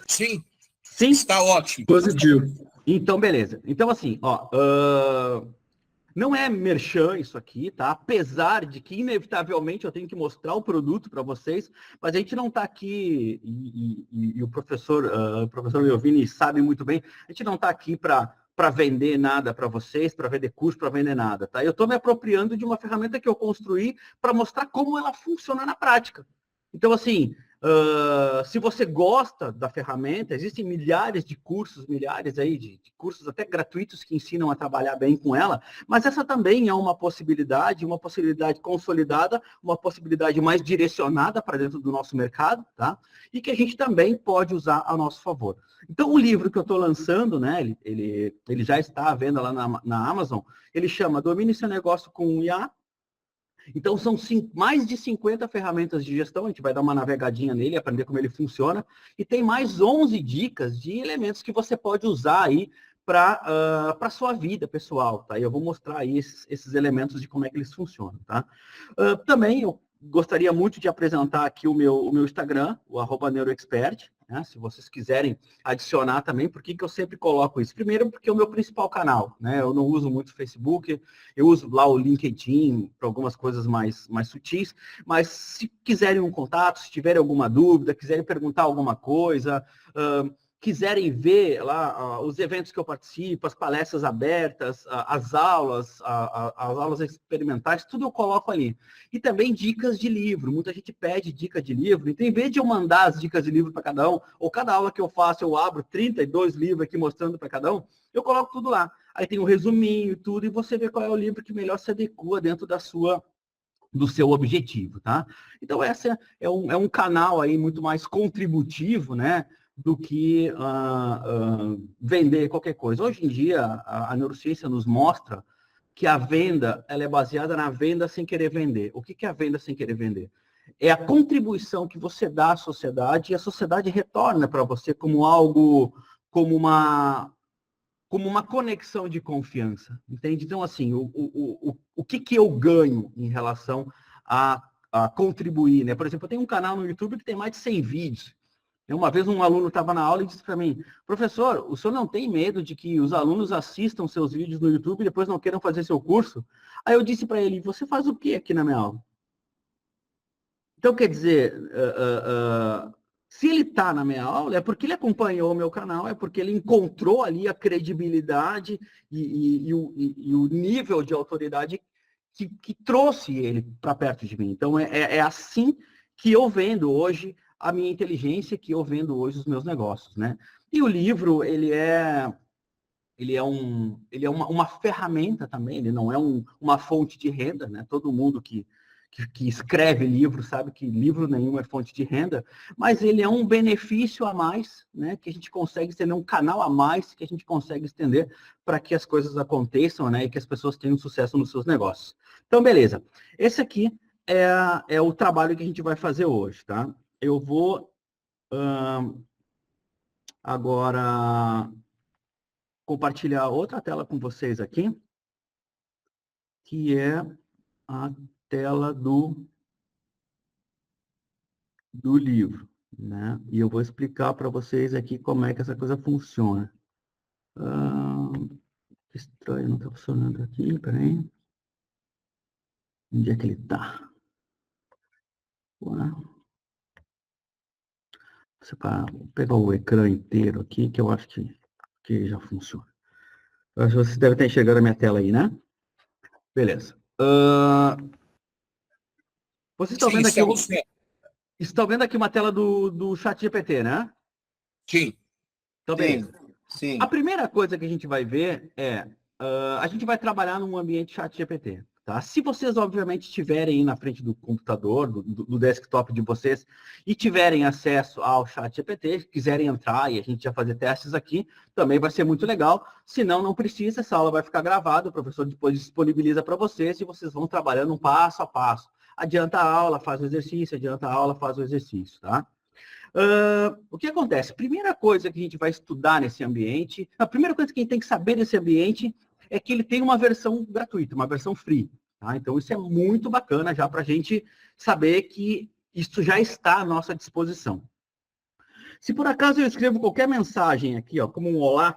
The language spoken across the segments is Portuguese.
Sim, Sim? está ótimo. Positivo. Então, beleza. Então, assim, ó, não é merchan isso aqui, tá? Apesar de que, inevitavelmente, eu tenho que mostrar o produto para vocês, mas a gente não está aqui, e o professor Leovini sabe muito bem, a gente não está aqui para vender nada para vocês, para vender curso, para vender nada, tá? Eu estou me apropriando de uma ferramenta que eu construí para mostrar como ela funciona na prática. Então, assim, se você gosta da ferramenta, existem milhares de cursos, milhares aí de cursos até gratuitos que ensinam a trabalhar bem com ela, mas essa também é uma possibilidade consolidada, uma possibilidade mais direcionada para dentro do nosso mercado, tá? E que a gente também pode usar a nosso favor. Então, o livro que eu estou lançando, né, ele já está à venda lá na Amazon, ele chama Domine Seu Negócio com IA. Então, são mais de 50 ferramentas de gestão, a gente vai dar uma navegadinha nele, aprender como ele funciona, e tem mais 11 dicas de elementos que você pode usar aí para a sua vida pessoal, tá? E eu vou mostrar aí esses elementos de como é que eles funcionam, tá? Também eu gostaria muito de apresentar aqui o meu Instagram, o @neuroexpert, né? Se vocês quiserem adicionar também, por que eu sempre coloco isso? Primeiro, porque é o meu principal canal, né? Eu não uso muito o Facebook, eu uso lá o LinkedIn para algumas coisas mais sutis, mas se quiserem um contato, se tiverem alguma dúvida, quiserem perguntar alguma coisa, quiserem ver lá os eventos que eu participo, as palestras abertas, as aulas experimentais, tudo eu coloco ali. E também dicas de livro. Muita gente pede dica de livro. Então, em vez de eu mandar as dicas de livro para cada um, ou cada aula que eu faço, eu abro 32 livros aqui mostrando para cada um, eu coloco tudo lá. Aí tem um resuminho e tudo, e você vê qual é o livro que melhor se adequa dentro do seu objetivo, tá? Então, essa é um canal aí muito mais contributivo, né? Do que vender qualquer coisa. Hoje em dia, a neurociência nos mostra que a venda ela é baseada na venda sem querer vender. O que é a venda sem querer vender? É a contribuição que você dá à sociedade e a sociedade retorna para você como algo, como uma conexão de confiança, entende? Então, assim, o que eu ganho em relação a contribuir, né? Por exemplo, eu tenho um canal no YouTube que tem mais de 100 vídeos. Uma vez um aluno estava na aula e disse para mim, professor, o senhor não tem medo de que os alunos assistam seus vídeos no YouTube e depois não queiram fazer seu curso? Aí eu disse para ele, você faz o que aqui na minha aula? Então, quer dizer, se ele está na minha aula, é porque ele acompanhou o meu canal, é porque ele encontrou ali a credibilidade e o nível de autoridade que trouxe ele para perto de mim. Então, é assim que eu vendo hoje a minha inteligência, que eu vendo hoje os meus negócios, né? E o livro, ele é uma ferramenta também, ele não é uma fonte de renda, né? Todo mundo que escreve livro sabe que livro nenhum é fonte de renda, mas ele é um benefício a mais, né? Que a gente consegue estender, um canal a mais que a gente consegue estender para que as coisas aconteçam, né? E que as pessoas tenham sucesso nos seus negócios. Então, beleza. Esse aqui é o trabalho que a gente vai fazer hoje, tá? Eu vou agora compartilhar outra tela com vocês aqui, que é a tela do livro, né? E eu vou explicar para vocês aqui como é que essa coisa funciona. Que estranho, não está funcionando aqui, peraí. Onde é que ele está? Vou pegar o ecrã inteiro aqui, que eu acho que já funciona. Eu acho que vocês devem estar enxergando a minha tela aí, né? Beleza. Vocês estão vendo aqui... Estão vendo aqui uma tela do ChatGPT, né? Sim. Então, bem, Sim. a primeira coisa que a gente vai ver é... a gente vai trabalhar num ambiente ChatGPT, tá? Se vocês, obviamente, estiverem aí na frente do computador, do desktop de vocês, e tiverem acesso ao ChatGPT, quiserem entrar e a gente já fazer testes aqui, também vai ser muito legal. Se não, não precisa, essa aula vai ficar gravada, o professor depois disponibiliza para vocês e vocês vão trabalhando um passo a passo. Adianta a aula, faz o exercício, adianta a aula, faz o exercício, tá? O que acontece? Primeira coisa que a gente vai estudar nesse ambiente, a primeira coisa que a gente tem que saber desse ambiente é que ele tem uma versão gratuita, uma versão free, tá? Então, isso é muito bacana já para a gente saber que isso já está à nossa disposição. Se por acaso eu escrevo qualquer mensagem aqui, ó, como um olá,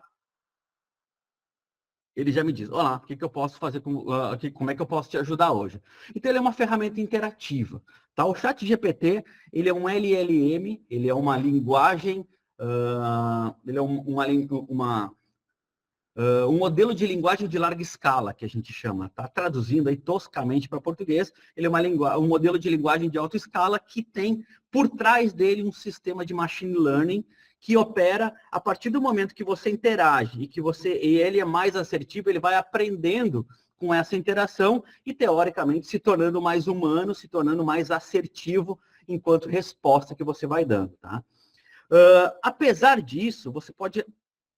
ele já me diz, olá, o que eu posso fazer, como é que eu posso te ajudar hoje? Então, ele é uma ferramenta interativa. Tá? O ChatGPT, ele é um LLM, ele é uma linguagem, ele é um modelo de linguagem de larga escala, que a gente chama. Tá? Traduzindo aí toscamente para português, ele é um modelo de linguagem de alta escala que tem por trás dele um sistema de machine learning que opera a partir do momento que você interage e ele é mais assertivo, ele vai aprendendo com essa interação e, teoricamente, se tornando mais humano, se tornando mais assertivo enquanto resposta que você vai dando. Tá? Apesar disso, você pode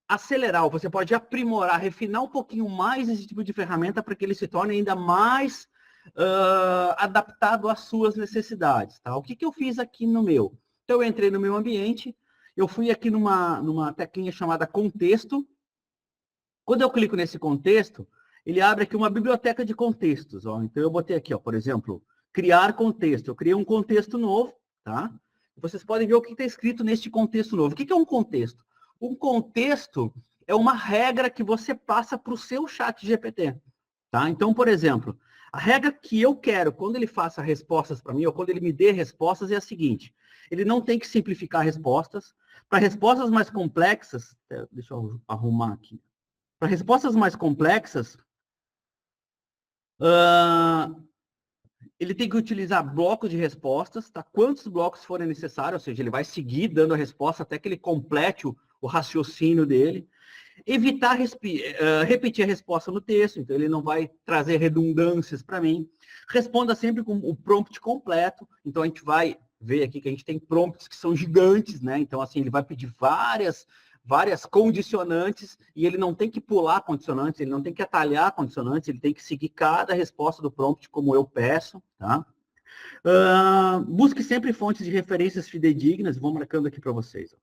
acelerar, você pode aprimorar, refinar um pouquinho mais esse tipo de ferramenta para que ele se torne ainda mais adaptado às suas necessidades. Tá? O que eu fiz aqui no meu? Então, eu entrei no meu ambiente, eu fui aqui numa teclinha chamada contexto. Quando eu clico nesse contexto, ele abre aqui uma biblioteca de contextos. Ó. Então, eu botei aqui, ó, por exemplo, criar contexto. Eu criei um contexto novo, tá? Vocês podem ver o que está escrito neste contexto novo. O que é um contexto? Um contexto é uma regra que você passa para o seu chat GPT. Tá? Então, por exemplo, a regra que eu quero quando ele faça respostas para mim, ou quando ele me dê respostas, é a seguinte. Ele não tem que simplificar respostas. Para respostas mais complexas, deixa eu arrumar aqui. Para respostas mais complexas, ele tem que utilizar blocos de respostas, tá? Quantos blocos forem necessários, ou seja, ele vai seguir dando a resposta até que ele complete o raciocínio dele. Evitar repetir a resposta no texto, então ele não vai trazer redundâncias para mim. Responda sempre com o prompt completo, então a gente vai ver aqui que a gente tem prompts que são gigantes, né? Então, assim, ele vai pedir várias condicionantes e ele não tem que pular condicionantes, ele não tem que atalhar condicionantes, ele tem que seguir cada resposta do prompt como eu peço, tá? Busque sempre fontes de referências fidedignas, vou marcando aqui para vocês,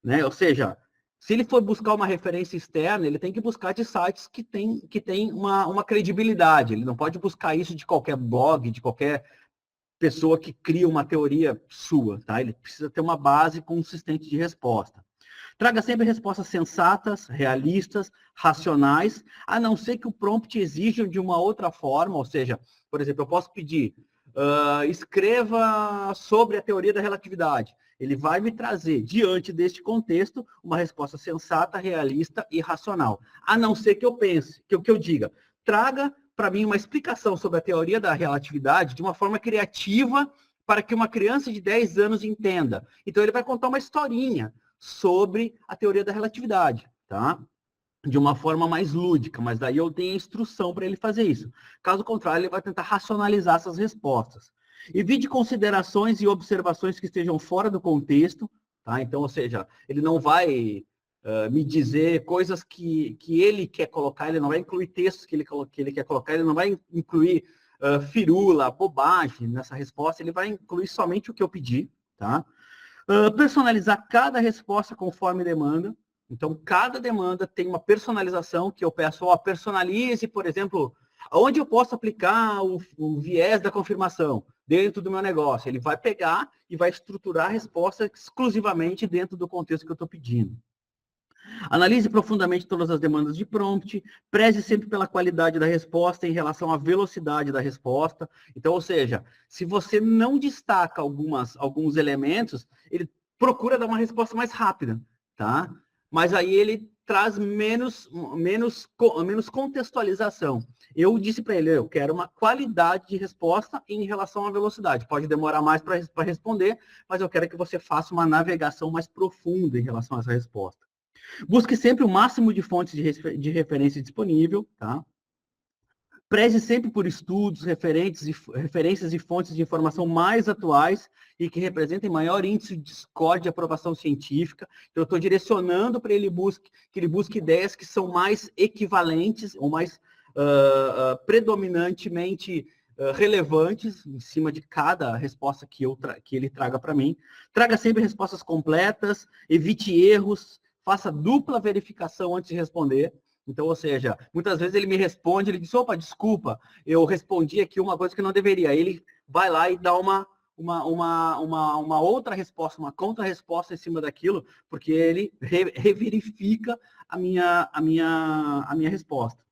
né? Ou seja, se ele for buscar uma referência externa, ele tem que buscar de sites que tem uma credibilidade. Ele não pode buscar isso de qualquer blog, de qualquer pessoa que cria uma teoria sua. Tá? Ele precisa ter uma base consistente de resposta. Traga sempre respostas sensatas, realistas, racionais, a não ser que o prompt exija de uma outra forma. Ou seja, por exemplo, eu posso pedir, escreva sobre a teoria da relatividade. Ele vai me trazer, diante deste contexto, uma resposta sensata, realista e racional. A não ser que eu pense, que eu diga, traga para mim uma explicação sobre a teoria da relatividade de uma forma criativa para que uma criança de 10 anos entenda. Então, ele vai contar uma historinha sobre a teoria da relatividade, tá? De uma forma mais lúdica, mas daí eu tenho a instrução para ele fazer isso. Caso contrário, ele vai tentar racionalizar essas respostas. Evite considerações e observações que estejam fora do contexto, tá? Então, ou seja, ele não vai me dizer coisas que ele quer colocar, ele não vai incluir textos que ele quer colocar, ele não vai incluir firula, bobagem nessa resposta, ele vai incluir somente o que eu pedi, tá? Personalizar cada resposta conforme demanda. Então, cada demanda tem uma personalização que eu peço, personalize, por exemplo, onde eu posso aplicar o viés da confirmação dentro do meu negócio. Ele vai pegar e vai estruturar a resposta exclusivamente dentro do contexto que eu estou pedindo. Analise profundamente todas as demandas de prompt, preze sempre pela qualidade da resposta em relação à velocidade da resposta. Então, ou seja, se você não destaca alguns elementos, ele procura dar uma resposta mais rápida, tá? Mas aí ele traz menos contextualização. Eu disse para ele, eu quero uma qualidade de resposta em relação à velocidade. Pode demorar mais para responder, mas eu quero que você faça uma navegação mais profunda em relação a essa resposta. Busque sempre o máximo de fontes de referência disponível, tá? Preze sempre por estudos, referências e fontes de informação mais atuais e que representem maior índice de discórdia e aprovação científica. Então, eu estou direcionando para que ele busque ideias que são mais equivalentes ou mais predominantemente relevantes em cima de cada resposta que ele traga para mim. Traga sempre respostas completas, evite erros, faça dupla verificação antes de responder. Então, ou seja, muitas vezes ele me responde, ele diz, opa, desculpa, eu respondi aqui uma coisa que não deveria. Aí ele vai lá e dá uma uma outra resposta, uma contra-resposta em cima daquilo, porque ele reverifica a minha resposta.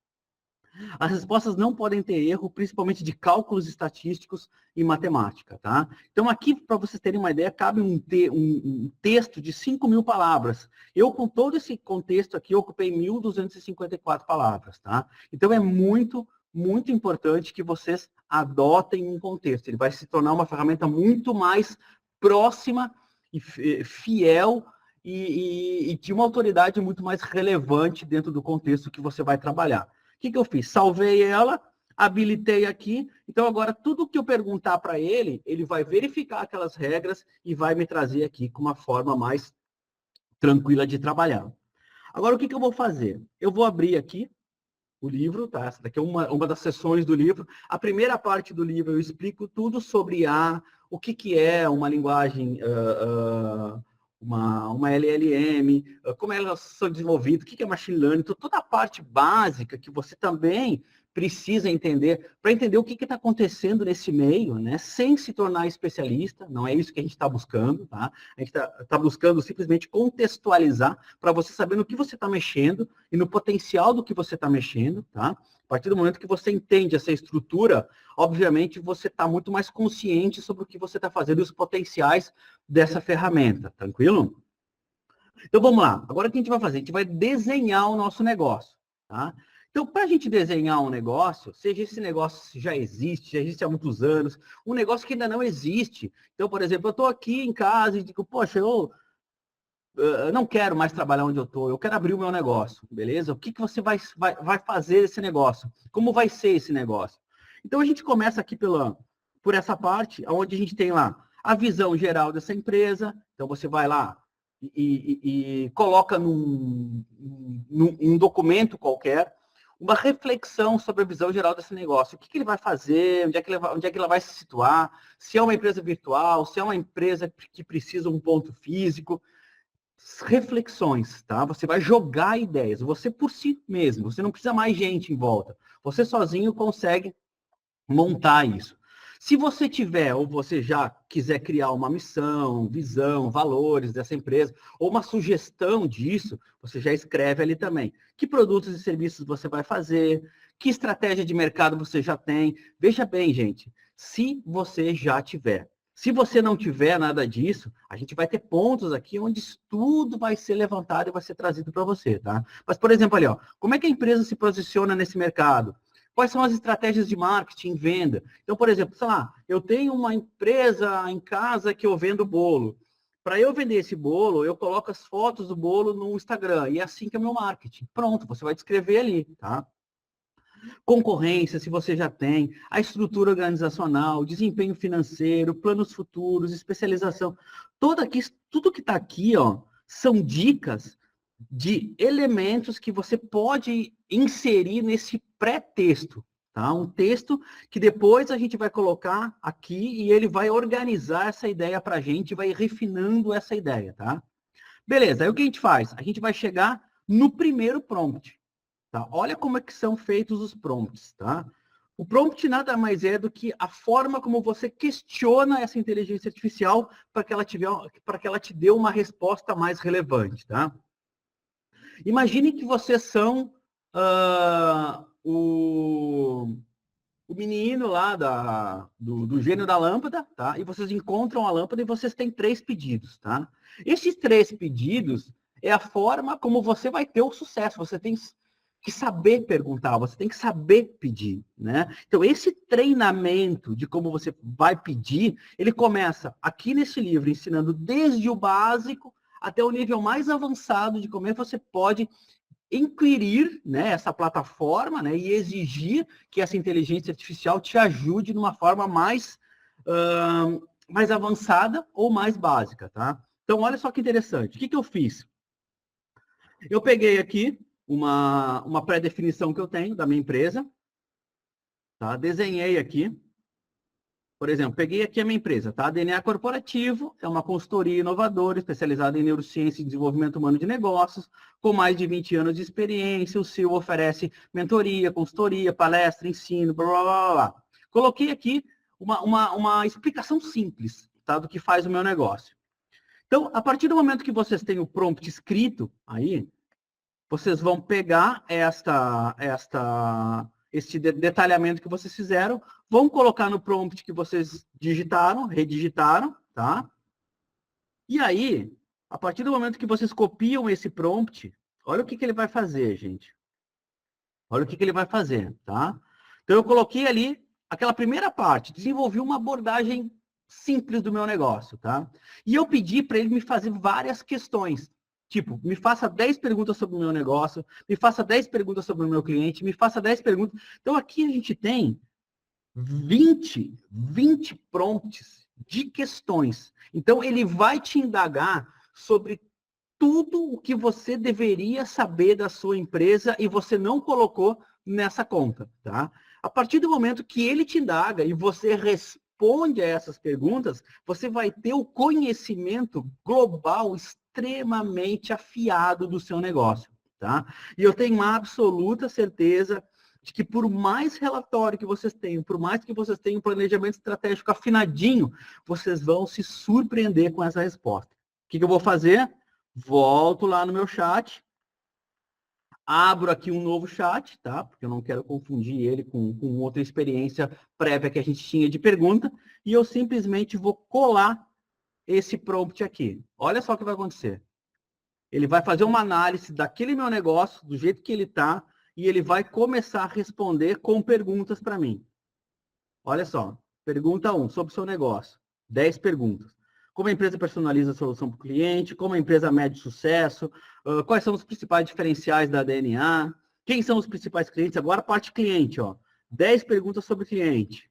As respostas não podem ter erro, principalmente de cálculos estatísticos e matemática, tá? Então, aqui, para vocês terem uma ideia, cabe um texto de 5.000 palavras. Eu, com todo esse contexto aqui, ocupei 1.254 palavras, tá? Então, é muito, muito importante que vocês adotem um contexto. Ele vai se tornar uma ferramenta muito mais próxima e fiel e de uma autoridade muito mais relevante dentro do contexto que você vai trabalhar. O que eu fiz? Salvei ela, habilitei aqui. Então, agora, tudo que eu perguntar para ele, ele vai verificar aquelas regras e vai me trazer aqui com uma forma mais tranquila de trabalhar. Agora, o que eu vou fazer? Eu vou abrir aqui o livro, tá? Essa daqui é uma das sessões do livro. A primeira parte do livro eu explico tudo sobre IA, o que é uma linguagem... uma LLM, como elas são desenvolvidas, o que é machine learning, toda a parte básica que você também precisa entender, para entender o que está acontecendo nesse meio, né, sem se tornar especialista, não é isso que a gente está buscando, tá? A gente está buscando simplesmente contextualizar para você saber no que você está mexendo e no potencial do que você está mexendo, tá? A partir do momento que você entende essa estrutura, obviamente você está muito mais consciente sobre o que você está fazendo e os potenciais dessa ferramenta, tranquilo? Então vamos lá, agora o que a gente vai fazer? A gente vai desenhar o nosso negócio, tá? Então, para a gente desenhar um negócio, seja esse negócio já existe há muitos anos, um negócio que ainda não existe. Então, por exemplo, eu estou aqui em casa e digo, poxa, eu não quero mais trabalhar onde eu estou, eu quero abrir o meu negócio, beleza? O que você vai fazer esse negócio? Como vai ser esse negócio? Então, a gente começa aqui por essa parte, onde a gente tem lá a visão geral dessa empresa. Então, você vai lá e coloca num documento qualquer uma reflexão sobre a visão geral desse negócio. O que ele vai fazer, onde é que ela vai se situar, se é uma empresa virtual, se é uma empresa que precisa de um ponto físico. Reflexões, tá? Você vai jogar ideias, você por si mesmo, você não precisa mais gente em volta. Você sozinho consegue montar isso. Se você tiver, ou você já quiser criar uma missão, visão, valores dessa empresa, ou uma sugestão disso, você já escreve ali também. Que produtos e serviços você vai fazer, que estratégia de mercado você já tem. Veja bem, gente, se você já tiver. Se você não tiver nada disso, a gente vai ter pontos aqui onde tudo vai ser levantado e vai ser trazido para você, tá? Mas, por exemplo, ali, ó, como é que a empresa se posiciona nesse mercado? Quais são as estratégias de marketing, venda? Então, por exemplo, sei lá, eu tenho uma empresa em casa que eu vendo bolo. Para eu vender esse bolo, eu coloco as fotos do bolo no Instagram. E é assim que é o meu marketing. Pronto, você vai descrever ali, tá? Concorrência, se você já tem, a estrutura organizacional, desempenho financeiro, planos futuros, especialização. Tudo que está aqui, ó, são dicas de elementos que você pode inserir nesse pré-texto, tá? Um texto que depois a gente vai colocar aqui e ele vai organizar essa ideia para a gente, vai refinando essa ideia, tá? Beleza, aí o que a gente faz? A gente vai chegar no primeiro prompt, tá? Olha como é que são feitos os prompts, tá? O prompt nada mais é do que a forma como você questiona essa inteligência artificial para que ela te dê uma resposta mais relevante, tá? Imagine que vocês são o menino lá do gênio da lâmpada, tá? E vocês encontram a lâmpada e vocês têm 3 pedidos, tá? Esses 3 pedidos é a forma como você vai ter o sucesso. Você tem que saber perguntar, você tem que saber pedir, né? Então, esse treinamento de como você vai pedir, ele começa aqui nesse livro, ensinando desde o básico até o nível mais avançado de como é que você pode inquirir, né, essa plataforma, né, e exigir que essa inteligência artificial te ajude de uma forma mais avançada ou mais básica, tá? Então, olha só que interessante. O que eu fiz? Eu peguei aqui uma pré-definição que eu tenho da minha empresa, tá? Desenhei aqui. Por exemplo, peguei aqui a minha empresa, tá? DNA Corporativo é uma consultoria inovadora especializada em neurociência e desenvolvimento humano de negócios, com mais de 20 anos de experiência. O CEO oferece mentoria, consultoria, palestra, ensino, blá, blá, blá, blá. Coloquei aqui uma explicação simples, tá, do que faz o meu negócio. Então, a partir do momento que vocês têm o prompt escrito aí, vocês vão pegar esse detalhamento que vocês fizeram, vão colocar no prompt que vocês digitaram, redigitaram, tá? E aí, a partir do momento que vocês copiam esse prompt, olha o que ele vai fazer, gente. Olha o que ele vai fazer, tá? Então, eu coloquei ali aquela primeira parte, desenvolvi uma abordagem simples do meu negócio, tá? E eu pedi para ele me fazer várias questões. Tipo, me faça 10 perguntas sobre o meu negócio, me faça 10 perguntas sobre o meu cliente, me faça 10 perguntas. Então, aqui a gente tem 20 prompts de questões. Então, ele vai te indagar sobre tudo o que você deveria saber da sua empresa e você não colocou nessa conta, tá? A partir do momento que ele te indaga e você responde a essas perguntas, você vai ter o conhecimento global extremamente afiado do seu negócio, tá? E eu tenho uma absoluta certeza de que por mais relatório que vocês tenham, por mais que vocês tenham um planejamento estratégico afinadinho, vocês vão se surpreender com essa resposta. O que eu vou fazer? Volto lá no meu chat, abro aqui um novo chat, tá? Porque eu não quero confundir ele com outra experiência prévia que a gente tinha de pergunta, e eu simplesmente vou colar esse prompt aqui. Olha só o que vai acontecer. Ele vai fazer uma análise daquele meu negócio, do jeito que ele está, e ele vai começar a responder com perguntas para mim. Olha só, pergunta 1, sobre o seu negócio. 10 perguntas. Como a empresa personaliza a solução para o cliente? Como a empresa mede sucesso? Quais são os principais diferenciais da DNA? Quem são os principais clientes? Agora a parte cliente, ó. 10 perguntas sobre cliente.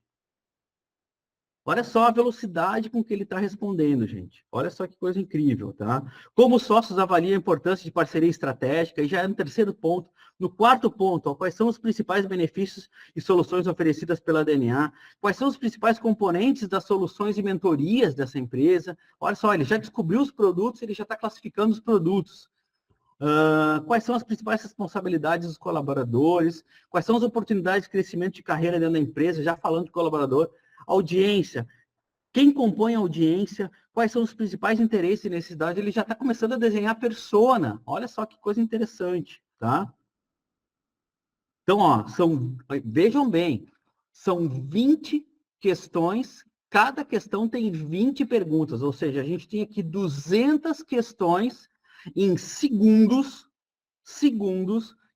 Olha só a velocidade com que ele está respondendo, gente. Olha só que coisa incrível, tá? Como os sócios avaliam a importância de parceria estratégica, e já é no terceiro ponto. No quarto ponto, ó, quais são os principais benefícios e soluções oferecidas pela DNA? Quais são os principais componentes das soluções e mentorias dessa empresa? Olha só, ele já descobriu os produtos, ele já está classificando os produtos. Quais são as principais responsabilidades dos colaboradores? Quais são as oportunidades de crescimento de carreira dentro da empresa? Já falando de colaborador. Audiência, quem compõe a audiência, quais são os principais interesses e necessidades, ele já está começando a desenhar a persona. Olha só que coisa interessante, tá? Então, ó, vejam bem, são 20 questões, cada questão tem 20 perguntas, ou seja, a gente tem aqui 200 questões em segundos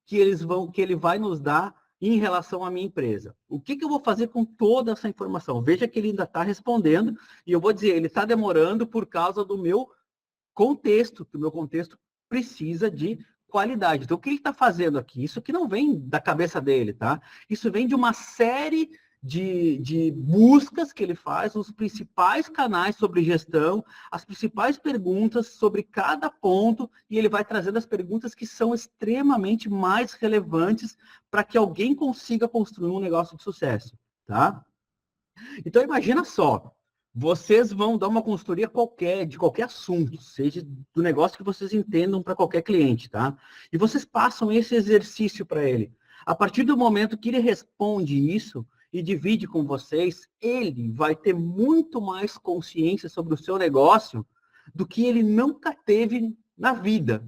que ele vai nos dar em relação à minha empresa. O que eu vou fazer com toda essa informação? Veja que ele ainda está respondendo, e eu vou dizer, ele está demorando por causa do meu contexto, que o meu contexto precisa de qualidade. Então, o que ele está fazendo aqui? Isso que não vem da cabeça dele, tá? Isso vem de uma série de buscas que ele faz, os principais canais sobre gestão, as principais perguntas sobre cada ponto, e ele vai trazendo as perguntas que são extremamente mais relevantes para que alguém consiga construir um negócio de sucesso, tá? Então, imagina só, vocês vão dar uma consultoria qualquer, de qualquer assunto, seja do negócio que vocês entendam para qualquer cliente, tá? E vocês passam esse exercício para ele. A partir do momento que ele responde isso e divide com vocês, ele vai ter muito mais consciência sobre o seu negócio do que ele nunca teve na vida,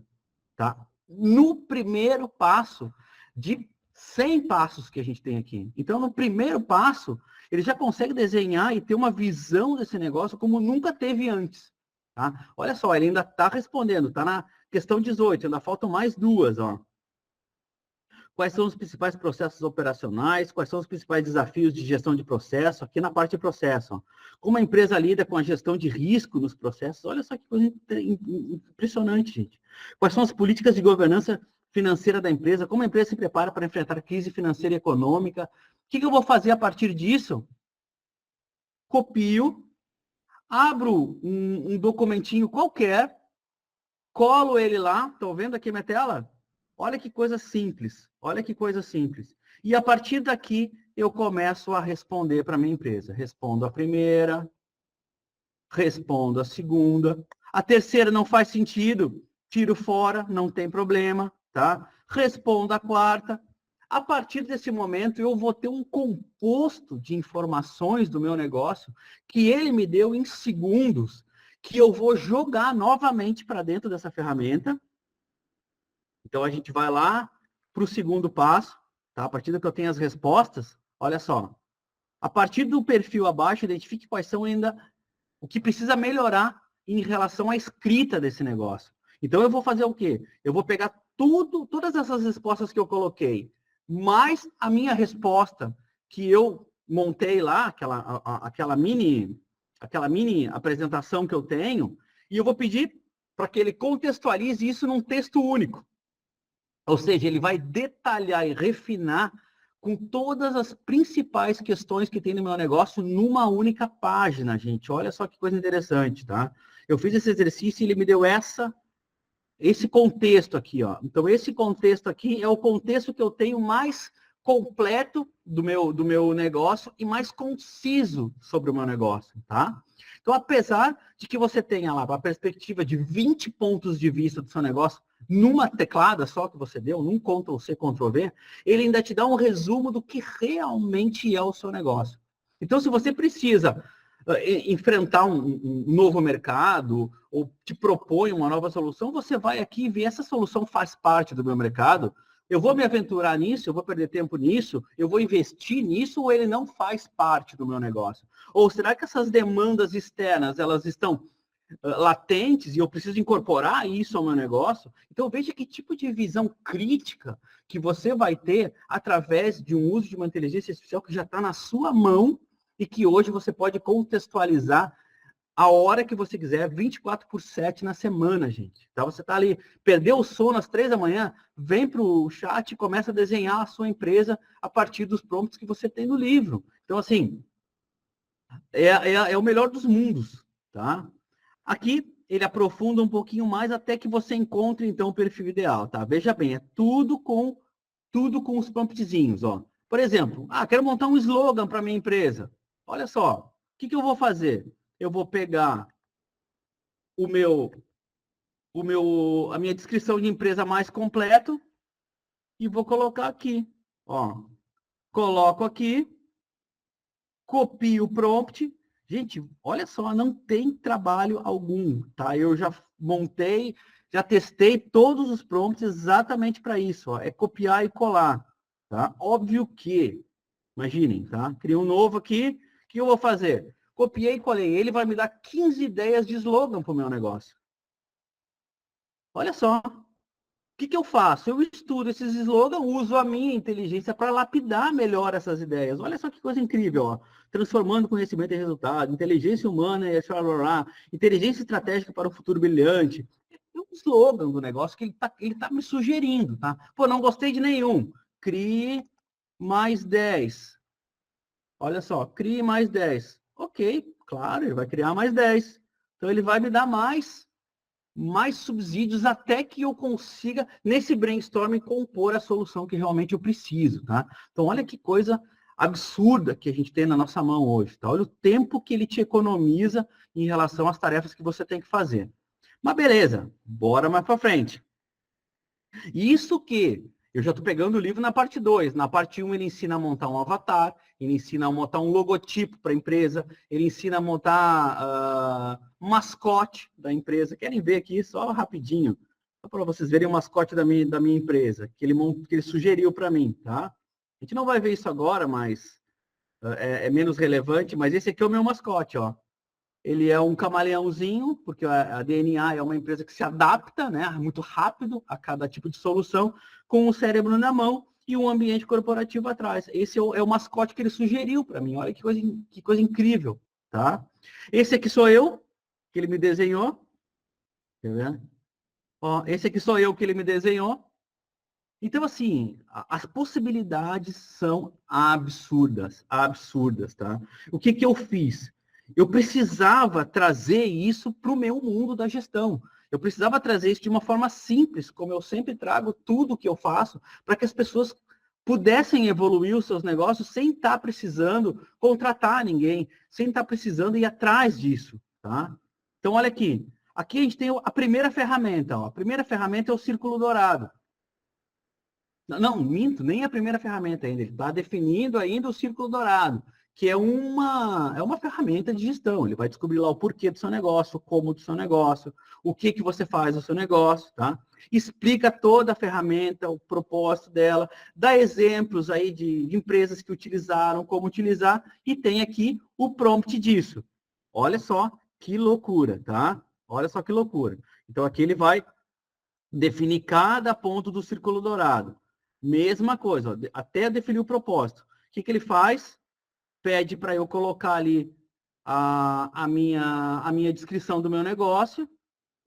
tá? No primeiro passo de 100 passos que a gente tem aqui. Então, no primeiro passo, ele já consegue desenhar e ter uma visão desse negócio como nunca teve antes. Tá? Olha só, ele ainda está respondendo, está na questão 18, ainda faltam mais duas. Ó. Quais são os principais processos operacionais? Quais são os principais desafios de gestão de processo? Aqui na parte de processo. Ó. Como a empresa lida com a gestão de risco nos processos? Olha só que coisa impressionante, gente. Quais são as políticas de governança financeira da empresa? Como a empresa se prepara para enfrentar a crise financeira e econômica? O que eu vou fazer a partir disso? Copio, abro um documentinho qualquer, colo ele lá, estão vendo aqui minha tela? Olha que coisa simples, olha que coisa simples. E a partir daqui, eu começo a responder para a minha empresa. Respondo a primeira, respondo a segunda. A terceira não faz sentido, tiro fora, não tem problema, tá? Respondo a quarta. A partir desse momento, eu vou ter um composto de informações do meu negócio que ele me deu em segundos, que eu vou jogar novamente para dentro dessa ferramenta. Então, a gente vai lá para o segundo passo, tá? A partir do que eu tenho as respostas, olha só. A partir do perfil abaixo, identifique quais são ainda o que precisa melhorar em relação à escrita desse negócio. Então, eu vou fazer o quê? Eu vou pegar todas essas respostas que eu coloquei, mais a minha resposta que eu montei lá, aquela mini apresentação que eu tenho, e eu vou pedir para que ele contextualize isso num texto único. Ou seja, ele vai detalhar e refinar com todas as principais questões que tem no meu negócio numa única página, gente. Olha só que coisa interessante, tá? Eu fiz esse exercício e ele me deu esse contexto aqui, ó. Então, esse contexto aqui é o contexto que eu tenho mais completo do meu negócio e mais conciso sobre o meu negócio, tá? Então, apesar de que você tenha lá a perspectiva de 20 pontos de vista do seu negócio, numa teclada só que você deu, num Ctrl+C, Ctrl+V, ele ainda te dá um resumo do que realmente é o seu negócio. Então, se você precisa enfrentar um novo mercado ou te propõe uma nova solução, você vai aqui e vê essa solução faz parte do meu mercado, eu vou me aventurar nisso, eu vou perder tempo nisso, eu vou investir nisso ou ele não faz parte do meu negócio? Ou será que essas demandas externas, elas estão latentes e eu preciso incorporar isso ao meu negócio? Então veja que tipo de visão crítica que você vai ter através de um uso de uma inteligência artificial que já está na sua mão e que hoje você pode contextualizar a hora que você quiser, 24/7 na semana, gente. Então você está ali, perdeu o sono às 3 da manhã, vem para o chat e começa a desenhar a sua empresa a partir dos prompts que você tem no livro. Então, assim, é o melhor dos mundos, tá? Aqui ele aprofunda um pouquinho mais até que você encontre, então, o perfil ideal, tá? Veja bem, é tudo com os promptzinhos, ó. Por exemplo, quero montar um slogan para minha empresa. Olha só, o que eu vou fazer? Eu vou pegar o meu, a minha descrição de empresa mais completo e vou colocar aqui, ó. Coloco aqui, copio o prompt. Gente, olha só, não tem trabalho algum, tá? Eu já montei, já testei todos os prompts exatamente para isso, ó. É copiar e colar, tá? Óbvio que, imaginem, tá? Criei um novo aqui, o que eu vou fazer? Copiei e colei. Ele vai me dar 15 ideias de slogan para o meu negócio. Olha só. O que eu faço? Eu estudo esses slogans, uso a minha inteligência para lapidar melhor essas ideias. Olha só que coisa incrível, ó. Transformando conhecimento em resultado, inteligência humana e inteligência estratégica para um futuro brilhante. É um slogan do negócio que ele tá me sugerindo, tá? Pô, não gostei de nenhum. Crie mais 10. Olha só, crie mais 10. Ok, claro, ele vai criar mais 10. Então ele vai me dar mais subsídios até que eu consiga, nesse brainstorming, compor a solução que realmente eu preciso, tá? Então, olha que coisa absurda que a gente tem na nossa mão hoje, tá? Olha o tempo que ele te economiza em relação às tarefas que você tem que fazer. Mas beleza, bora mais para frente. Isso que eu já estou pegando o livro na parte 2. Na parte 1, ele ensina a montar um avatar, ele ensina a montar um logotipo para a empresa, ele ensina a montar um mascote da empresa. Querem ver aqui só rapidinho, só para vocês verem o mascote da minha empresa, que ele sugeriu para mim, tá? A gente não vai ver isso agora, mas é menos relevante, mas esse aqui é o meu mascote, ó. Ele é um camaleãozinho, porque a DNA é uma empresa que se adapta, né, muito rápido a cada tipo de solução, com o cérebro na mão e um ambiente corporativo atrás. Esse é o mascote que ele sugeriu para mim. Olha que coisa incrível, tá? Esse aqui sou eu, que ele me desenhou. Quer ver? Ó, esse aqui sou eu que ele me desenhou. Então, assim, as possibilidades são absurdas, absurdas, tá? O que eu fiz? Eu precisava trazer isso para o meu mundo da gestão. Eu precisava trazer isso de uma forma simples, como eu sempre trago tudo que eu faço, para que as pessoas pudessem evoluir os seus negócios sem estar precisando contratar ninguém, sem estar precisando ir atrás disso, tá? Então, olha aqui. Aqui a gente tem a primeira ferramenta, ó. A primeira ferramenta é o círculo dourado. Não, minto, nem a primeira ferramenta ainda. Ele está definindo ainda o círculo dourado, que é uma ferramenta de gestão. Ele vai descobrir lá o porquê do seu negócio, o como do seu negócio, o que você faz no seu negócio, tá? Explica toda a ferramenta, o propósito dela, dá exemplos aí de empresas que utilizaram, como utilizar, e tem aqui o prompt disso. Olha só que loucura, tá? Olha só que loucura. Então, aqui ele vai definir cada ponto do círculo dourado. Mesma coisa, ó, até definir o propósito. O que ele faz? Pede para eu colocar ali a minha descrição do meu negócio,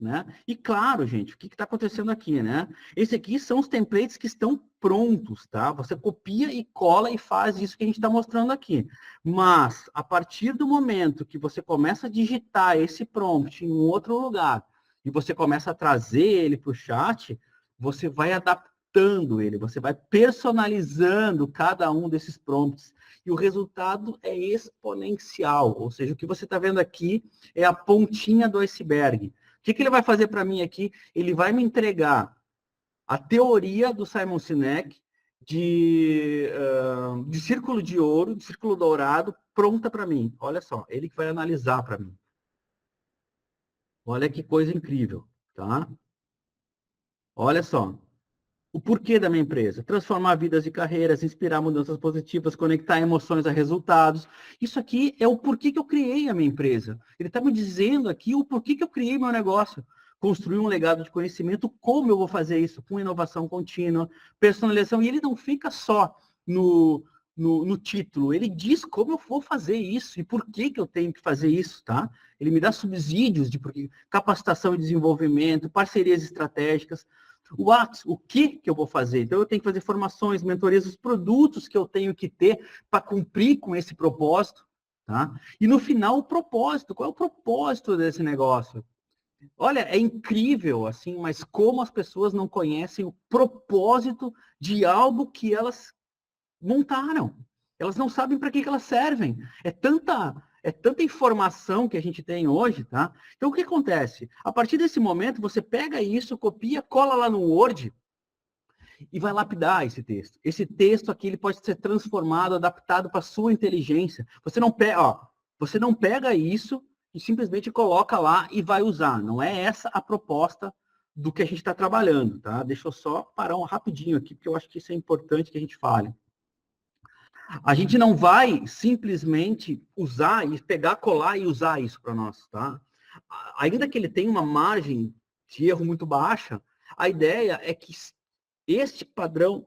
né? E claro, gente, o que está acontecendo aqui, né? Esse aqui são os templates que estão prontos, tá? Você copia e cola e faz isso que a gente está mostrando aqui. Mas, a partir do momento que você começa a digitar esse prompt em um outro lugar e você começa a trazer ele para o chat, você vai adaptando ele, você vai personalizando cada um desses prompts. E o resultado é exponencial, ou seja, o que você está vendo aqui é a pontinha do iceberg. O que ele vai fazer para mim aqui? Ele vai me entregar a teoria do Simon Sinek de círculo de ouro, de círculo dourado, pronta para mim. Olha só, ele que vai analisar para mim. Olha que coisa incrível, tá? Olha só. O porquê da minha empresa? Transformar vidas e carreiras, inspirar mudanças positivas, conectar emoções a resultados. Isso aqui é o porquê que eu criei a minha empresa. Ele está me dizendo aqui o porquê que eu criei meu negócio. Construir um legado de conhecimento, como eu vou fazer isso? Com inovação contínua, personalização. E ele não fica só no título, ele diz como eu vou fazer isso e por que eu tenho que fazer isso, tá? Ele me dá subsídios de capacitação e desenvolvimento, parcerias estratégicas. O que eu vou fazer? Então, eu tenho que fazer formações, mentorias, os produtos que eu tenho que ter para cumprir com esse propósito, tá? E no final, o propósito. Qual é o propósito desse negócio? Olha, é incrível, assim, mas como as pessoas não conhecem o propósito de algo que elas montaram. Elas não sabem para que elas servem. É tanta informação que a gente tem hoje, tá? Então, o que acontece? A partir desse momento, você pega isso, copia, cola lá no Word e vai lapidar esse texto. Esse texto aqui ele pode ser transformado, adaptado para a sua inteligência. Você não pega isso e simplesmente coloca lá e vai usar. Não é essa a proposta do que a gente está trabalhando, tá? Deixa eu só parar rapidinho aqui, porque eu acho que isso é importante que a gente fale. A gente não vai simplesmente usar e pegar, colar e usar isso para nós, tá? Ainda que ele tenha uma margem de erro muito baixa, a ideia é que este padrão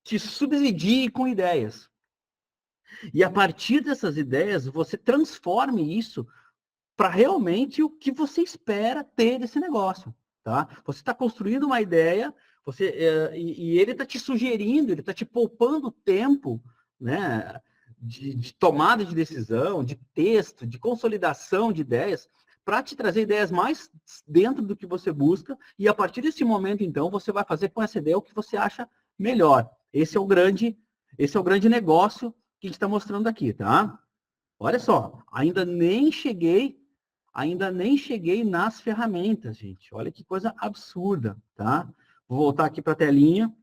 te subsidie com ideias. E a partir dessas ideias, você transforme isso para realmente o que você espera ter desse negócio, tá? Você está construindo uma ideia, e ele está te sugerindo, ele está te poupando tempo, né, de tomada de decisão, de texto, de consolidação de ideias, para te trazer ideias mais dentro do que você busca, e a partir desse momento, então, você vai fazer com essa ideia o que você acha melhor. Esse é o grande negócio que a gente está mostrando aqui, tá? Olha só, ainda nem cheguei nas ferramentas, gente. Olha que coisa absurda, tá? Vou voltar aqui para a telinha.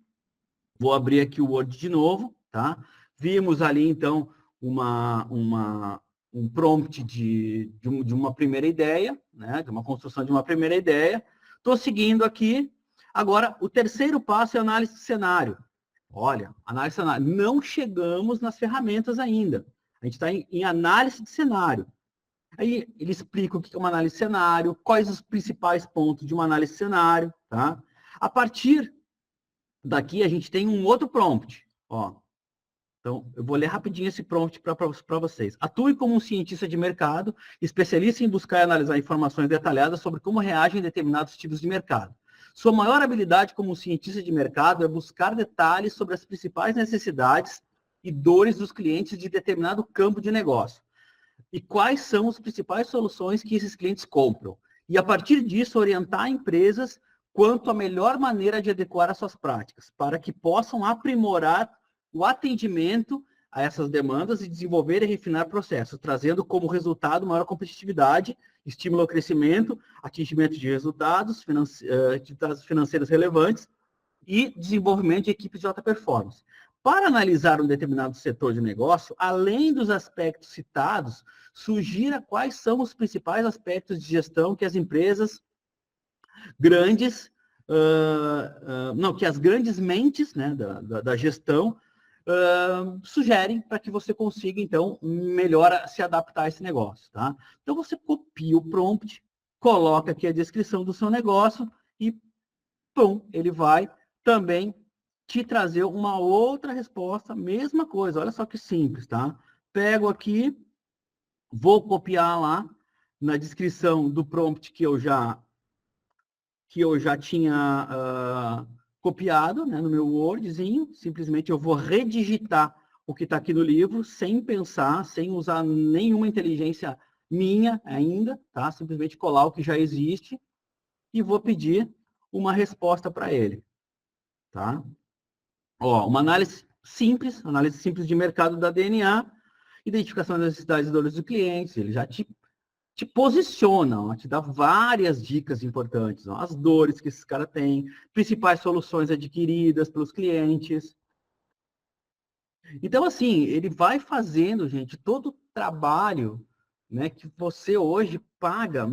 Vou abrir aqui o Word de novo, tá? Vimos ali, então, um prompt de uma primeira ideia, né? De uma construção de uma primeira ideia. Estou seguindo aqui. Agora, o terceiro passo é análise de cenário. Olha, análise de cenário. Não chegamos nas ferramentas ainda. A gente está em análise de cenário. Aí ele explica o que é uma análise de cenário, quais os principais pontos de uma análise de cenário, tá? A partir daqui a gente tem um outro prompt, ó. Então, eu vou ler rapidinho esse prompt para vocês. Atue como um cientista de mercado, especialista em buscar e analisar informações detalhadas sobre como reagem determinados tipos de mercado. Sua maior habilidade como um cientista de mercado é buscar detalhes sobre as principais necessidades e dores dos clientes de determinado campo de negócio. E quais são as principais soluções que esses clientes compram. E, a partir disso, orientar empresas quanto à melhor maneira de adequar as suas práticas, para que possam aprimorar o atendimento a essas demandas e desenvolver e refinar processos, trazendo como resultado maior competitividade, estímulo ao crescimento, atingimento de resultados, atividades financeiras relevantes e desenvolvimento de equipes de alta performance. Para analisar um determinado setor de negócio, além dos aspectos citados, sugira quais são os principais aspectos de gestão que as empresas grandes, que as grandes mentes, né, da gestão sugerem para que você consiga, então, melhor se adaptar a esse negócio, tá? Então, você copia o prompt, coloca aqui a descrição do seu negócio e, pum, ele vai também te trazer uma outra resposta, mesma coisa, olha só que simples, tá? Pego aqui, vou copiar lá na descrição do prompt que eu já tinha copiado, né, no meu Wordzinho, simplesmente eu vou redigitar o que está aqui no livro, sem pensar, sem usar nenhuma inteligência minha ainda, tá? Simplesmente colar o que já existe e vou pedir uma resposta para ele, tá? Ó, uma análise simples de mercado da DNA, identificação das necessidades e dores dos clientes, ele já te posiciona, ó, te dá várias dicas importantes, ó, as dores que esses caras têm, principais soluções adquiridas pelos clientes. Então, assim, ele vai fazendo, gente, todo o trabalho, né, que você hoje paga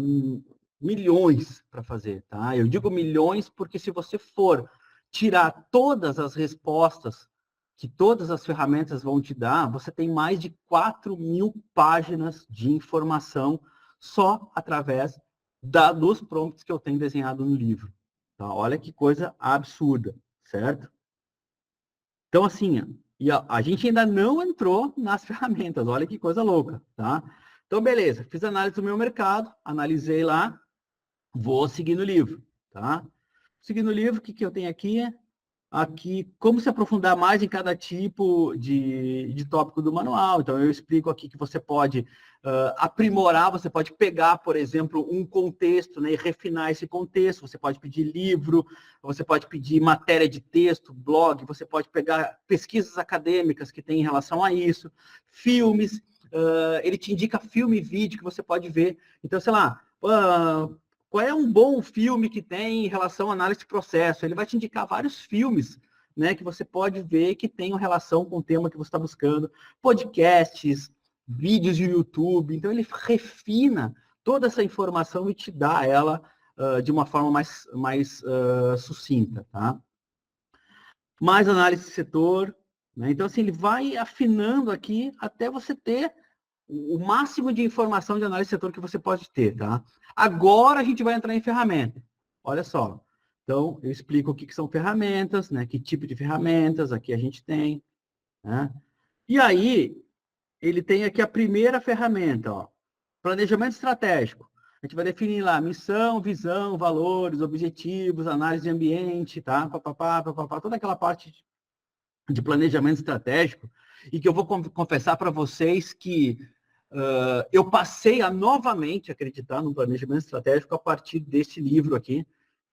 milhões para fazer, tá? Eu digo milhões porque se você for tirar todas as respostas que todas as ferramentas vão te dar, você tem mais de 4.000 páginas de informação só através dos prompts que eu tenho desenhado no livro. Tá? Olha que coisa absurda, certo? Então, assim, a gente ainda não entrou nas ferramentas, olha que coisa louca, tá? Então, beleza, fiz análise do meu mercado, analisei lá, vou seguir no livro, tá? Seguindo o livro, o que eu tenho aqui? Aqui, como se aprofundar mais em cada tipo de tópico do manual. Então, eu explico aqui que você pode aprimorar, você pode pegar, por exemplo, um contexto, né, e refinar esse contexto, você pode pedir livro, você pode pedir matéria de texto, blog, você pode pegar pesquisas acadêmicas que tem em relação a isso, filmes, ele te indica filme e vídeo que você pode ver. Então, sei lá, qual é um bom filme que tem em relação à análise de processo? Ele vai te indicar vários filmes, né, que você pode ver que tenham relação com o tema que você está buscando, podcasts, vídeos de YouTube. Então, ele refina toda essa informação e te dá ela de uma forma mais sucinta, tá? Mais análise de setor, né? Então, assim, ele vai afinando aqui até você ter o máximo de informação de análise de setor que você pode ter, tá? Agora a gente vai entrar em ferramenta. Olha só. Então, eu explico o que são ferramentas, né? Que tipo de ferramentas aqui a gente tem, né? E aí, ele tem aqui a primeira ferramenta, ó. Planejamento estratégico. A gente vai definir lá missão, visão, valores, objetivos, análise de ambiente, tá? Toda aquela parte de planejamento estratégico. E que eu vou confessar para vocês que eu passei a novamente acreditar no planejamento estratégico a partir desse livro aqui,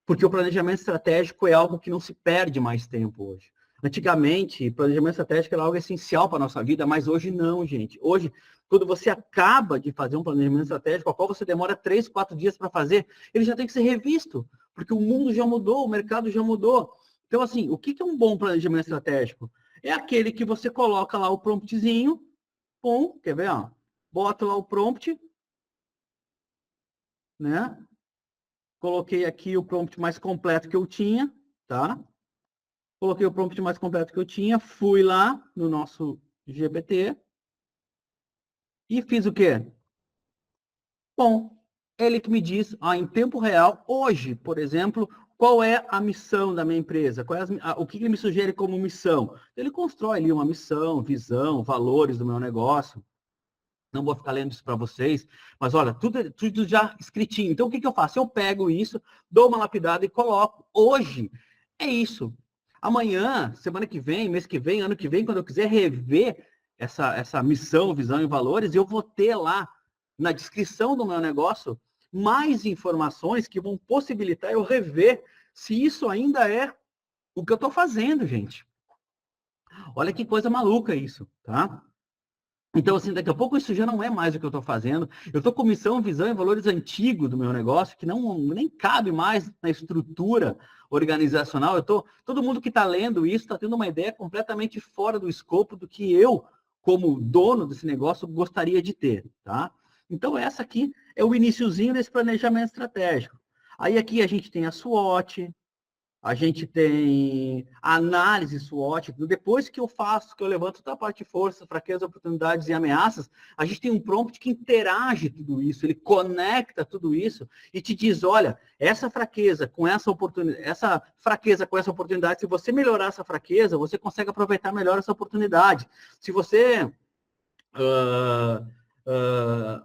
porque o planejamento estratégico é algo que não se perde mais tempo hoje. Antigamente, planejamento estratégico era algo essencial para a nossa vida, mas hoje não, gente. Hoje, quando você acaba de fazer um planejamento estratégico, ao qual você demora 3, 4 dias para fazer, ele já tem que ser revisto, porque o mundo já mudou, o mercado já mudou. Então, assim, o que é um bom planejamento estratégico? É aquele que você coloca lá o promptzinho, quer ver, ó? Bota lá o prompt, né? Coloquei aqui o prompt mais completo que eu tinha, tá? Coloquei o prompt mais completo que eu tinha, fui lá no nosso GPT e fiz o quê? Bom, ele que me diz, em tempo real, hoje, por exemplo, qual é a missão da minha empresa? O que ele me sugere como missão? Ele constrói ali uma missão, visão, valores do meu negócio. Não vou ficar lendo isso para vocês, mas olha, tudo já escritinho. Então, o que eu faço? Eu pego isso, dou uma lapidada e coloco. Hoje, é isso. Amanhã, semana que vem, mês que vem, ano que vem, quando eu quiser rever essa missão, visão e valores, eu vou ter lá, na descrição do meu negócio, mais informações que vão possibilitar eu rever se isso ainda é o que eu estou fazendo, gente. Olha que coisa maluca isso, tá? Então, assim, daqui a pouco isso já não é mais o que eu estou fazendo. Eu estou com missão, visão e valores antigos do meu negócio, que não nem cabe mais na estrutura organizacional. Todo mundo que está lendo isso está tendo uma ideia completamente fora do escopo do que eu, como dono desse negócio, gostaria de ter, tá? Então, essa aqui é o iniciozinho desse planejamento estratégico. Aí aqui a gente tem a SWOT, a gente tem a análise SWOT. Depois que eu faço, que eu levanto toda a parte de força, fraquezas, oportunidades e ameaças, a gente tem um prompt que interage tudo isso, ele conecta tudo isso e te diz, olha, essa fraqueza com essa oportunidade, essa fraqueza com essa oportunidade, se você melhorar essa fraqueza, você consegue aproveitar melhor essa oportunidade. Se você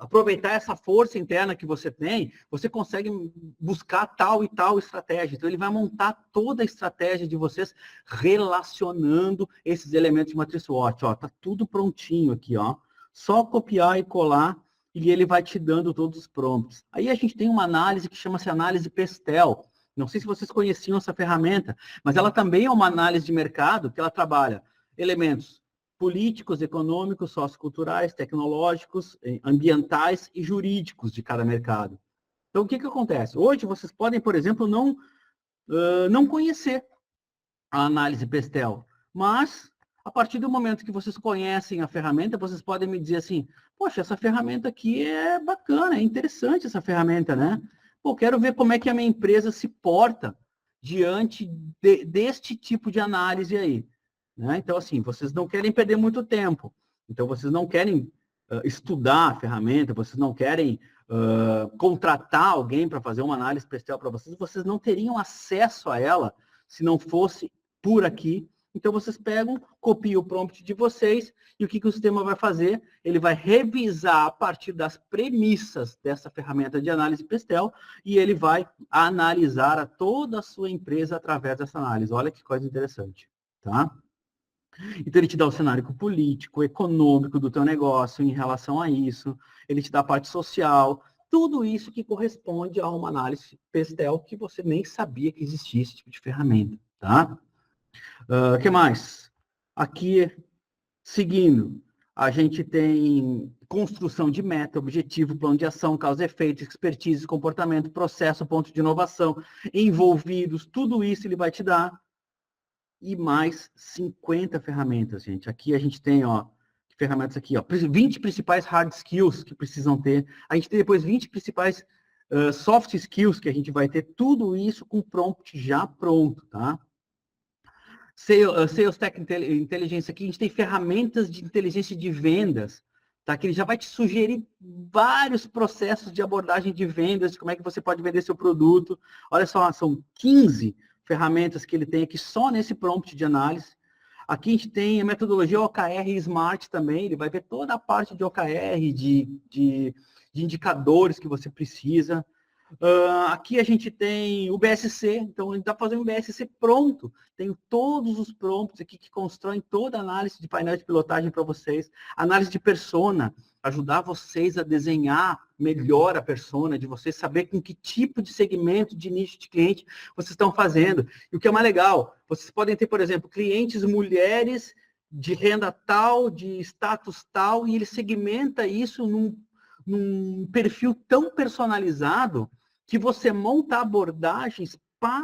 aproveitar essa força interna que você tem, você consegue buscar tal e tal estratégia. Então, ele vai montar toda a estratégia de vocês relacionando esses elementos de matriz SWOT. Ó, tá tudo prontinho aqui, ó. Só copiar e colar e ele vai te dando todos os prompts. Aí a gente tem uma análise que chama-se análise Pestel. Não sei se vocês conheciam essa ferramenta, mas ela também é uma análise de mercado que ela trabalha elementos políticos, econômicos, socioculturais, tecnológicos, ambientais e jurídicos de cada mercado. Então, o que acontece? Hoje, vocês podem, por exemplo, não conhecer a análise Pestel, mas, a partir do momento que vocês conhecem a ferramenta, vocês podem me dizer assim, poxa, essa ferramenta aqui é bacana, é interessante essa ferramenta, né? Pô, quero ver como é que a minha empresa se porta diante deste tipo de análise aí. Né? Então, assim, vocês não querem perder muito tempo. Então, vocês não querem estudar a ferramenta, vocês não querem contratar alguém para fazer uma análise especial para vocês, vocês não teriam acesso a ela se não fosse por aqui. Então, vocês pegam, copiam o prompt de vocês e o que o sistema vai fazer? Ele vai revisar a partir das premissas dessa ferramenta de análise Pestel e ele vai analisar a toda a sua empresa através dessa análise. Olha que coisa interessante, tá? Então, ele te dá o cenário político, econômico do teu negócio em relação a isso, ele te dá a parte social, tudo isso que corresponde a uma análise Pestel que você nem sabia que existia esse tipo de ferramenta, tá? O que mais? Aqui, seguindo, a gente tem construção de meta, objetivo, plano de ação, causa e efeito, expertise, comportamento, processo, ponto de inovação, envolvidos, tudo isso ele vai te dar e mais 50 ferramentas, gente. Aqui a gente tem, ó, ferramentas aqui, ó, 20 principais hard skills que precisam ter. A gente tem depois 20 principais soft skills que a gente vai ter, tudo isso com prompt já pronto, tá? Sales Tech Intelligence aqui, a gente tem ferramentas de inteligência de vendas, tá? Que ele já vai te sugerir vários processos de abordagem de vendas, de como é que você pode vender seu produto. Olha só, são 15 ferramentas que ele tem aqui só nesse prompt de análise. Aqui a gente tem a metodologia OKR Smart também, ele vai ver toda a parte de OKR, de indicadores que você precisa. Aqui a gente tem o BSC, então a gente está fazendo um BSC pronto. Tenho todos os prompts aqui que constroem toda a análise de painel de pilotagem para vocês. Análise de persona, ajudar vocês a desenhar melhor a persona, de vocês saber com que tipo de segmento, de nicho de cliente vocês estão fazendo. E o que é mais legal, vocês podem ter, por exemplo, clientes mulheres de renda tal, de status tal, e ele segmenta isso num perfil tão personalizado que você monta abordagens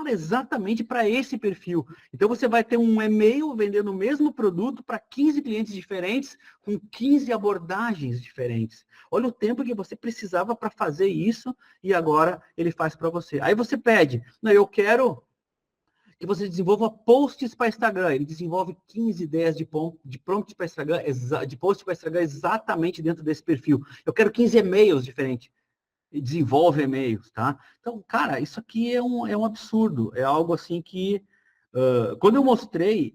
exatamente para esse perfil. Então, você vai ter um e-mail vendendo o mesmo produto para 15 clientes diferentes, com 15 abordagens diferentes. Olha o tempo que você precisava para fazer isso e agora ele faz para você. Aí você pede, não, eu quero que você desenvolva posts para Instagram. Ele desenvolve 15 ideias de prompts para Instagram, de posts para Instagram exatamente dentro desse perfil. Eu quero 15 e-mails diferentes. E desenvolve e-mails, tá? Então, cara, isso aqui é um absurdo. É algo assim que quando eu mostrei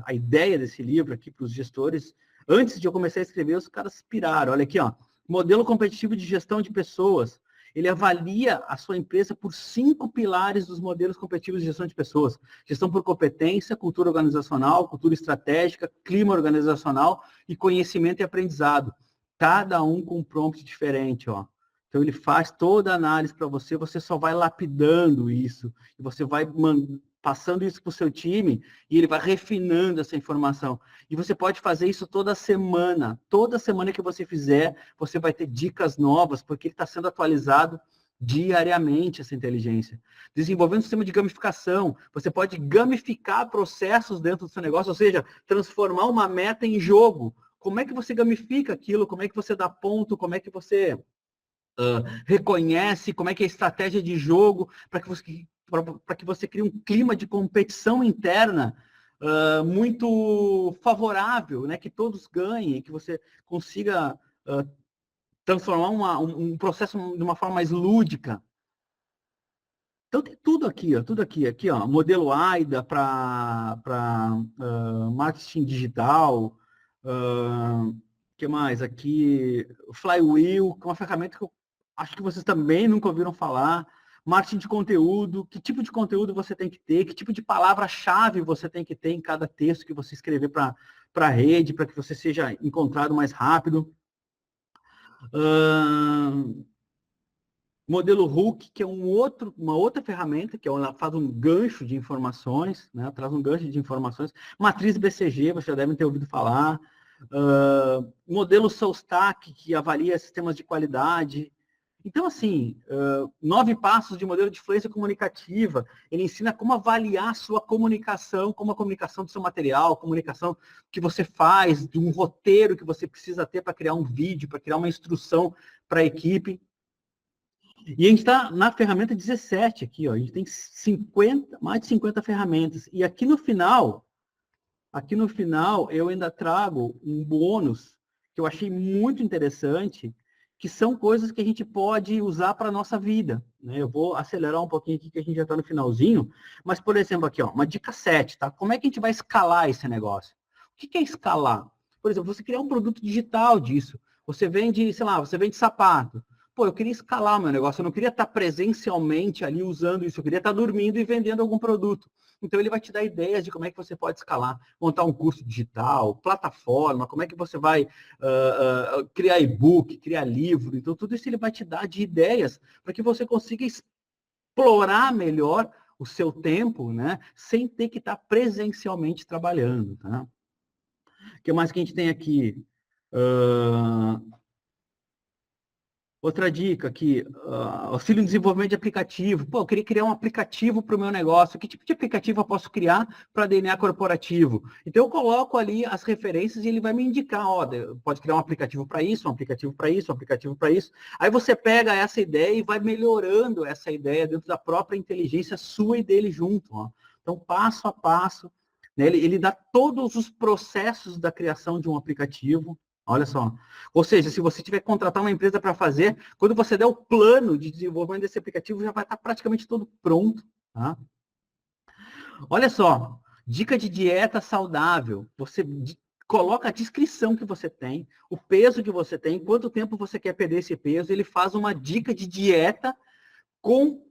a ideia desse livro aqui para os gestores, antes de eu começar a escrever, os caras piraram. Olha aqui, ó, modelo competitivo de gestão de pessoas. Ele avalia a sua empresa por 5 pilares dos modelos competitivos de gestão de pessoas. Gestão por competência, cultura organizacional, cultura estratégica, clima organizacional e conhecimento e aprendizado. Cada um com um prompt diferente, ó. Então, ele faz toda a análise para você, você só vai lapidando isso, e você vai passando isso para o seu time e ele vai refinando essa informação. E você pode fazer isso toda semana. Toda semana que você fizer, você vai ter dicas novas, porque ele está sendo atualizado diariamente, essa inteligência. Desenvolvendo um sistema de gamificação. Você pode gamificar processos dentro do seu negócio, ou seja, transformar uma meta em jogo. Como é que você gamifica aquilo? Como é que você dá ponto? Como é que você reconhece? Como é que é a estratégia de jogo para que você crie um clima de competição interna muito favorável, né? Que todos ganhem, que você consiga transformar um processo de uma forma mais lúdica. Então tem tudo aqui, ó, tudo aqui, ó, modelo AIDA para marketing digital, que mais aqui, Flywheel, que é uma ferramenta que eu acho que vocês também nunca ouviram falar, marketing de conteúdo, que tipo de conteúdo você tem que ter, que tipo de palavra-chave você tem que ter em cada texto que você escrever para a rede, para que você seja encontrado mais rápido. Modelo Hook, que é uma outra ferramenta, que ela faz um gancho de informações, né? Traz um gancho de informações. Matriz BCG, vocês já devem ter ouvido falar. Modelo Soulstack, que avalia sistemas de qualidade. Então, assim, 9 passos de modelo de influência comunicativa. Ele ensina como avaliar a sua comunicação, como a comunicação do seu material, a comunicação que você faz, de um roteiro que você precisa ter para criar um vídeo, para criar uma instrução para a equipe. E a gente está na ferramenta 17 aqui, ó. A gente tem mais de 50 ferramentas. E aqui no final eu ainda trago um bônus que eu achei muito interessante, que são coisas que a gente pode usar para a nossa vida, né? Eu vou acelerar um pouquinho aqui, que a gente já está no finalzinho, mas, por exemplo, aqui, ó, uma dica 7, tá? Como é que a gente vai escalar esse negócio? O que é escalar? Por exemplo, você criar um produto digital disso. Você vende, sei lá, você vende sapato. Pô, eu queria escalar o meu negócio, eu não queria estar presencialmente ali usando isso, eu queria estar dormindo e vendendo algum produto. Então, ele vai te dar ideias de como é que você pode escalar, montar um curso digital, plataforma, como é que você vai criar e-book, criar livro. Então, tudo isso ele vai te dar de ideias para que você consiga explorar melhor o seu tempo, né, sem ter que estar presencialmente trabalhando. Tá? O que mais que a gente tem aqui? Outra dica aqui, auxílio em desenvolvimento de aplicativo. Pô, eu queria criar um aplicativo para o meu negócio. Que tipo de aplicativo eu posso criar para DNA corporativo? Então, eu coloco ali as referências e ele vai me indicar, ó, pode criar um aplicativo para isso, um aplicativo para isso, um aplicativo para isso. Aí você pega essa ideia e vai melhorando essa ideia dentro da própria inteligência sua e dele junto. Ó. Então, passo a passo, né, ele dá todos os processos da criação de um aplicativo. Olha só. Ou seja, se você tiver que contratar uma empresa para fazer, quando você der o plano de desenvolvimento desse aplicativo, já vai estar praticamente todo pronto. Tá? Olha só, dica de dieta saudável. Você coloca a descrição que você tem, o peso que você tem, quanto tempo você quer perder esse peso. Ele faz uma dica de dieta com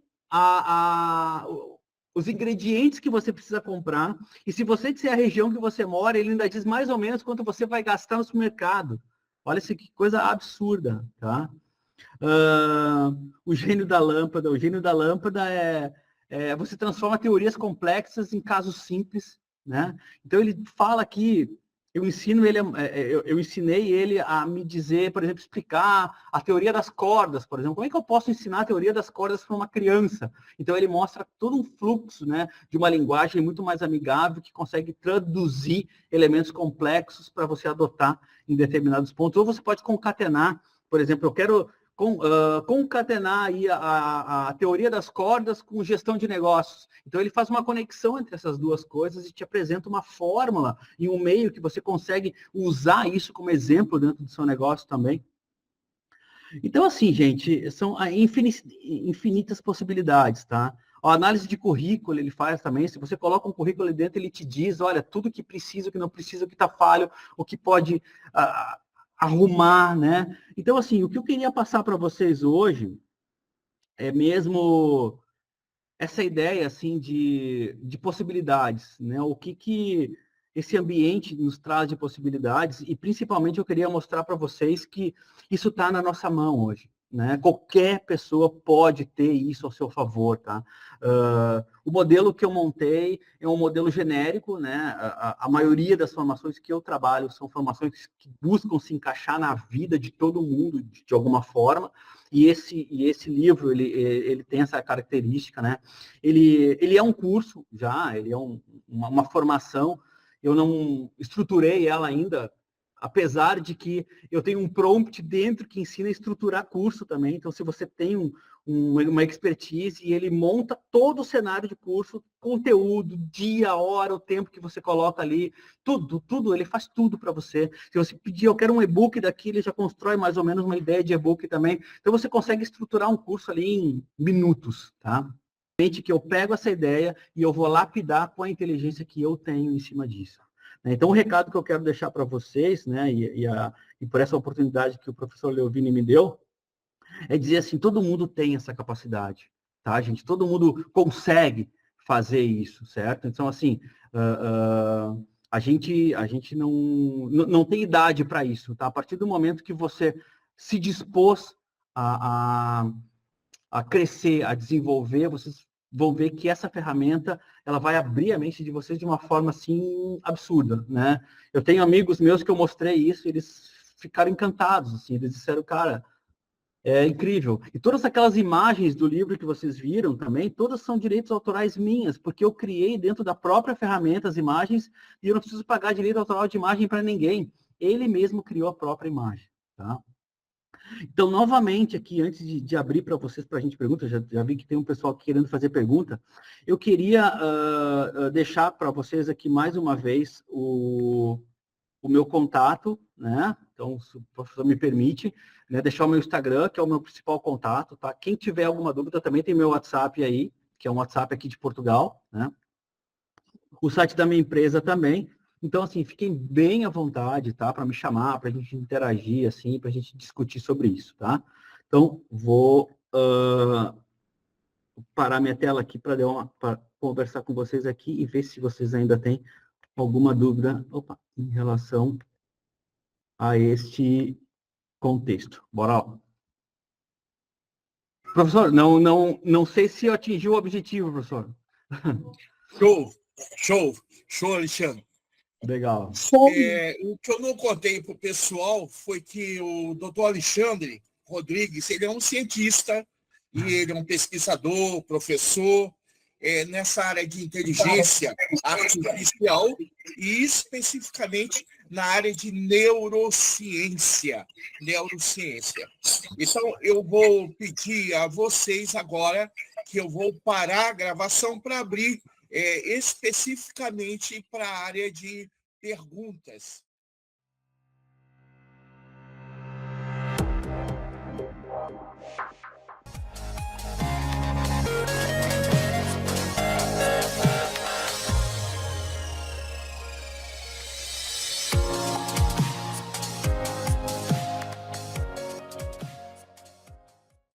os ingredientes que você precisa comprar. E se você disser a região que você mora, ele ainda diz mais ou menos quanto você vai gastar no supermercado. Olha que coisa absurda, tá? O gênio da lâmpada. O gênio da lâmpada você transforma teorias complexas em casos simples, né? Então ele fala que eu ensinei ele a me dizer, por exemplo, explicar a teoria das cordas, por exemplo. Como é que eu posso ensinar a teoria das cordas para uma criança? Então ele mostra todo um fluxo, né, de uma linguagem muito mais amigável que consegue traduzir elementos complexos para você adotar em determinados pontos. Ou você pode concatenar, por exemplo, eu quero concatenar aí a teoria das cordas com gestão de negócios. Então, ele faz uma conexão entre essas duas coisas e te apresenta uma fórmula e um meio que você consegue usar isso como exemplo dentro do seu negócio também. Então, assim, gente, são infinitas possibilidades, tá? A análise de currículo ele faz também. Se você coloca um currículo ali dentro, ele te diz, olha, tudo que precisa, o que não precisa, o que está falho, o que pode arrumar, né? Então, assim, o que eu queria passar para vocês hoje é mesmo essa ideia, assim, de possibilidades, né? O que esse ambiente nos traz de possibilidades e, principalmente, eu queria mostrar para vocês que isso está na nossa mão hoje. né? Qualquer pessoa pode ter isso ao seu favor, tá? O modelo que eu montei é um modelo genérico, né? A maioria das formações que eu trabalho são formações que buscam se encaixar na vida de todo mundo de alguma forma. E esse livro, ele tem essa característica, né? Ele é um curso já, ele é uma formação. Eu não estruturei ela ainda, apesar de que eu tenho um prompt dentro que ensina a estruturar curso também. Então, se você tem uma expertise, e ele monta todo o cenário de curso, conteúdo, dia, hora, o tempo que você coloca ali, tudo, ele faz tudo para você. Se você pedir, eu quero um e-book daqui, ele já constrói mais ou menos uma ideia de e-book também. Então, você consegue estruturar um curso ali em minutos, tá? Que eu pego essa ideia e eu vou lapidar com a inteligência que eu tenho em cima disso. Então, o recado que eu quero deixar para vocês, né, e por essa oportunidade que o professor Leovini me deu, é dizer assim, todo mundo tem essa capacidade, tá, gente? Todo mundo consegue fazer isso, certo? Então, assim, a gente não tem idade para isso, tá? A partir do momento que você se dispôs a crescer, a desenvolver, vocês vão ver que essa ferramenta ela vai abrir a mente de vocês de uma forma assim absurda, né? Eu tenho amigos meus que eu mostrei isso, eles ficaram encantados, assim, eles disseram, cara, é incrível. E todas aquelas imagens do livro que vocês viram também, todas são direitos autorais minhas, porque eu criei dentro da própria ferramenta as imagens e eu não preciso pagar direito autoral de imagem para ninguém. Ele mesmo criou a própria imagem, tá? Então, novamente, aqui, antes de abrir para vocês, para a gente perguntar, já vi que tem um pessoal querendo fazer pergunta, eu queria deixar para vocês aqui mais uma vez o meu contato, né? Então, se o professor me permite, né, deixar o meu Instagram, que é o meu principal contato, tá? Quem tiver alguma dúvida, também tem meu WhatsApp aí, que é um WhatsApp aqui de Portugal, né? O site da minha empresa também. Então, assim, fiquem bem à vontade, tá? Para me chamar, para a gente interagir, assim, para a gente discutir sobre isso, tá? Então, vou parar minha tela aqui para conversar com vocês aqui e ver se vocês ainda têm alguma dúvida em relação a este contexto. Bora lá. Professor, não sei se eu atingi o objetivo, professor. Show, Alexandre. Legal. O que eu não contei para o pessoal foi que o doutor Alexandre Rodrigues, ele é um cientista e ele é um pesquisador, professor, nessa área de inteligência artificial e especificamente na área de neurociência. Então, eu vou pedir a vocês agora que eu vou parar a gravação para abrir especificamente para a área de perguntas.